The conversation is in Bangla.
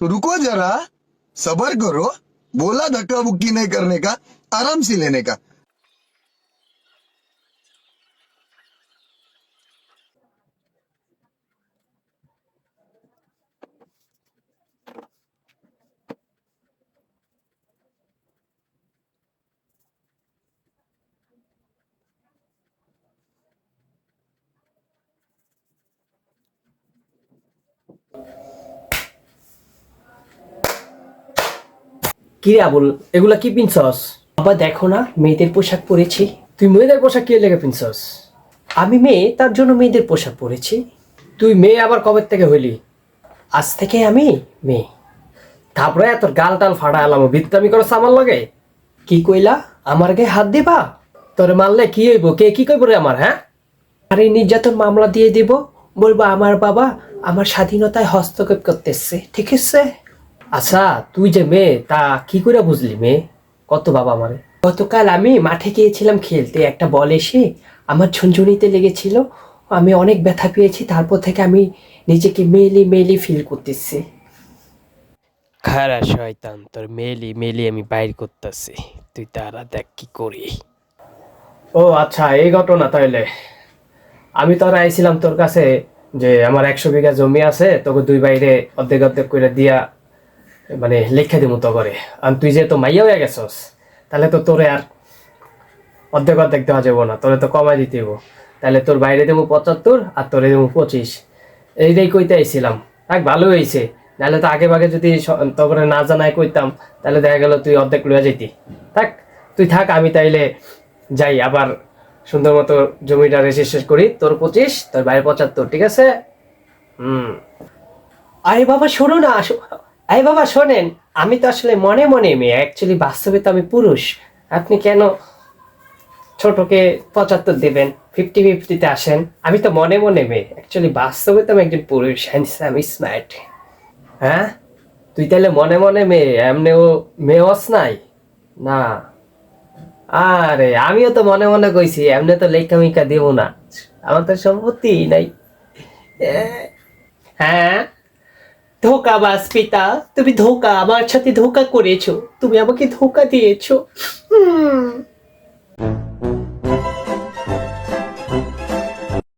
तो रुको जरा, सबर करो। बोला धक्का बुक्की नहीं करने का, आराम से लेने का। কি রে আবুল, এগুলা কি পিনছস? বাবা দেখো না, মেয়েদের পোশাক পরেছি। তুই মেয়েদের পোশাক কি লেগে পিনছস? আমি মেয়ে, তার জন্য মেয়েদের পোশাক পরেছি। তুই মেয়ে আবার কবে থেকে হইলি? আজ থেকে আমি মেয়ে। তারপরে তোর গাল টাল ফাটা এলাম, বিত্তামি করছ আমার লগে। কি কইলা? আমার গায়ে হাত দিবা? তোরে মারলে কি হইব? কে কি কইব রে আমার? হ্যাঁ, আর এই নির্যাতন মামলা দিয়ে দিব। বলবো আমার বাবা আমার স্বাধীনতায় হস্তক্ষেপ করতেছে, ঠিক আছে? আচ্ছা, তুই যে মেয়ে, তা কি করে বুঝলি মেয়ে? কত বাবা আমারে। গতকাল আমি মাঠে গিয়েছিলাম খেলতে, একটা বল এসে আমার ঝুনঝুনিতে লেগেছিল। আমি অনেক ব্যথা পেয়েছি, তারপর থেকে আমি নিজেকে মেলি মেলি ফিল করতেছি। খারা শয়তান, তোর মেলি মেলি আমি বাইর করতেছি, তুই তারা দেখ কি করি। ও আচ্ছা, এই ঘটনা তাইলে। আমি তো আইছিলাম তোর কাছে, যে আমার 100 বিঘা জমি আছে, তোকে দুই বাইরে অর্ধেক অর্ধেক করে দিয়া, মানে লেখা দিব তো করে। আর তুই যে তো মাইয়া হয়ে গেছস, তাহলে তো তোরে আর অর্ধেক অর্ধেক দেওয়া যাবো না, তোরে তো কমাই দিতে হইব। তাহলে তোর বাইরে দেবো 75 আর তোরে দেবো 25। এইটাই কইতে আইছিলাম। থাক, ভালো হয়েছে। নাহলে তো আগে ভাগে যদি তোরে না জানাই কইতাম, তাহলে দেখা গেল তুই অর্ধেক লইয়া যাইতি। থাক, তুই থাক, আমি তাইলে যাই। আবার সুন্দর মতো জমিটা রেজিস্ট্রেশন করি। তোর 25, তোর বাইরে 75, ঠিক আছে? আরে বাবা শোনো না, আরে বাবা শোনেন, আমি তো আসলে মনে মনে মেয়ে, অ্যাকচুয়ালি বাস্তবে তো আমি পুরুষ। আপনি কেন ছোটকে 75 দেবেন? 50-50-তে আসেন। আমি তো মনে মনে মেয়ে, অ্যাকচুয়ালি বাস্তবে তো আমি একজন পুরুষ, হ্যান্ডসাম, স্মার্ট। হ্যাঁ, তুই তাহলে মনে মনে মেয়ে, এমনিও মেয়েওয়াস নাই না? আরে আমিও তো মনে মনে কইছি, এমনি তো লেখা মিকা দেব না, আমার তো সম্পত্তি নাই। হ্যাঁ, ধোঁকাবাজ পিতা, তুমি ধোঁকা, আমার সাথে ধোঁকা করেছো, তুমি আমাকে ধোঁকা দিয়েছো।